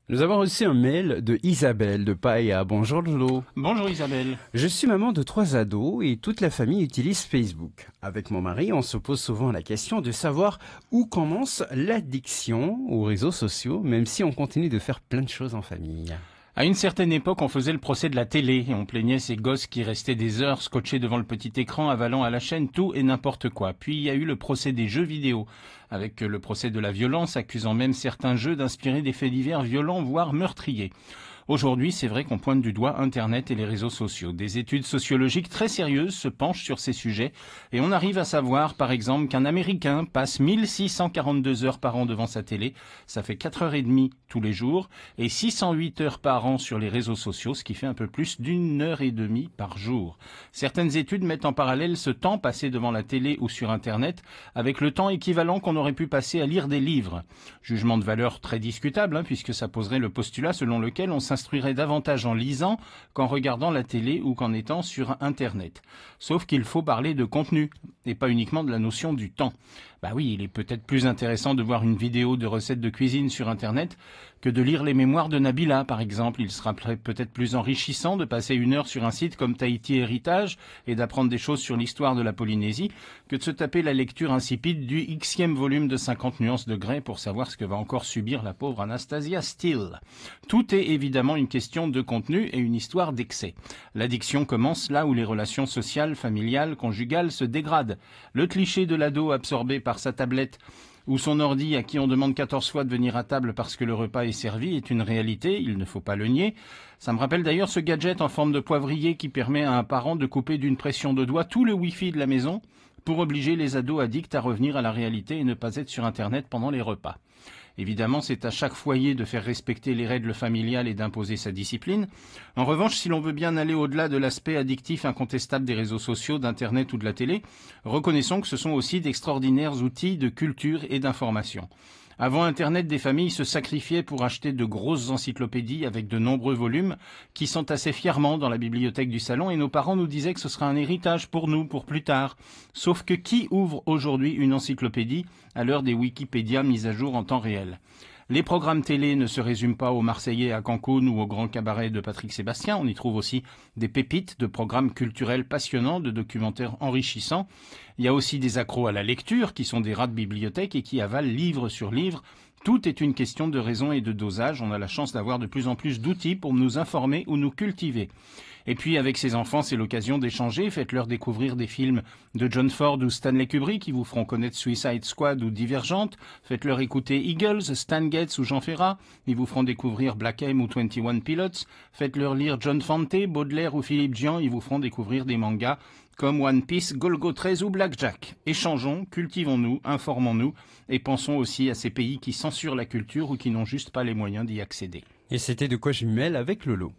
Nous avons reçu un mail de Isabelle de Paia. Bonjour Lolo. Bonjour Isabelle. Je suis maman de 3 ados et toute la famille utilise Facebook. Avec mon mari, on se pose souvent la question de savoir où commence l'addiction aux réseaux sociaux, même si on continue de faire plein de choses en famille. À une certaine époque, on faisait le procès de la télé et on plaignait ces gosses qui restaient des heures scotchés devant le petit écran, avalant à la chaîne tout et n'importe quoi. Puis il y a eu le procès des jeux vidéo, avec le procès de la violence, accusant même certains jeux d'inspirer des faits divers violents, voire meurtriers. Aujourd'hui, c'est vrai qu'on pointe du doigt Internet et les réseaux sociaux. Des études sociologiques très sérieuses se penchent sur ces sujets et on arrive à savoir, par exemple, qu'un Américain passe 1642 heures par an devant sa télé, ça fait 4h30 tous les jours, et 608 heures par an sur les réseaux sociaux, ce qui fait un peu plus d'1h30 par jour. Certaines études mettent en parallèle ce temps passé devant la télé ou sur Internet avec le temps équivalent qu'on aurait pu passer à lire des livres. Jugement de valeur très discutable, puisque ça poserait le postulat selon lequel on s'instruirait davantage en lisant qu'en regardant la télé ou qu'en étant sur Internet. Sauf qu'il faut parler de contenu et pas uniquement de la notion du temps. Bah oui, il est peut-être plus intéressant de voir une vidéo de recettes de cuisine sur Internet que de lire les mémoires de Nabila, par exemple. Il sera peut-être plus enrichissant de passer 1 heure sur un site comme Tahiti Héritage et d'apprendre des choses sur l'histoire de la Polynésie que de se taper la lecture insipide du Xème volume de 50 nuances de Grey pour savoir ce que va encore subir la pauvre Anastasia Steele. Tout est évidemment une question de contenu et une histoire d'excès. L'addiction commence là où les relations sociales, familiales, conjugales se dégradent. Le cliché de l'ado absorbé par sa tablette ou son ordi à qui on demande 14 fois de venir à table parce que le repas est servi est une réalité, il ne faut pas le nier. Ça me rappelle d'ailleurs ce gadget en forme de poivrier qui permet à un parent de couper d'une pression de doigt tout le Wi-Fi de la maison pour obliger les ados addicts à revenir à la réalité et ne pas être sur Internet pendant les repas. Évidemment, c'est à chaque foyer de faire respecter les règles familiales et d'imposer sa discipline. En revanche, si l'on veut bien aller au-delà de l'aspect addictif incontestable des réseaux sociaux, d'Internet ou de la télé, reconnaissons que ce sont aussi d'extraordinaires outils de culture et d'information. Avant Internet, des familles se sacrifiaient pour acheter de grosses encyclopédies avec de nombreux volumes qui sont assez fièrement dans la bibliothèque du salon et nos parents nous disaient que ce sera un héritage pour nous, pour plus tard. Sauf que qui ouvre aujourd'hui une encyclopédie à l'heure des Wikipédia mises à jour en temps réel ? Les programmes télé ne se résument pas aux Marseillais à Cancun ou au Grand Cabaret de Patrick Sébastien. On y trouve aussi des pépites de programmes culturels passionnants, de documentaires enrichissants. Il y a aussi des accros à la lecture qui sont des rats de bibliothèque et qui avalent livre sur livre. Tout est une question de raison et de dosage. On a la chance d'avoir de plus en plus d'outils pour nous informer ou nous cultiver. Et puis avec ces enfants, c'est l'occasion d'échanger. Faites-leur découvrir des films de John Ford ou Stanley Kubrick qui vous feront connaître Suicide Squad ou Divergente. Faites-leur écouter Eagles, Stan Getz ou Jean Ferrat. Ils vous feront découvrir Black M ou 21 Pilots. Faites-leur lire John Fante, Baudelaire ou Philippe Dian. Ils vous feront découvrir des mangas comme One Piece, Golgo 13 ou Blackjack. Échangeons, cultivons-nous, informons-nous et pensons aussi à ces pays qui censurent la culture ou qui n'ont juste pas les moyens d'y accéder. Et c'était De quoi je mêle avec Lolo.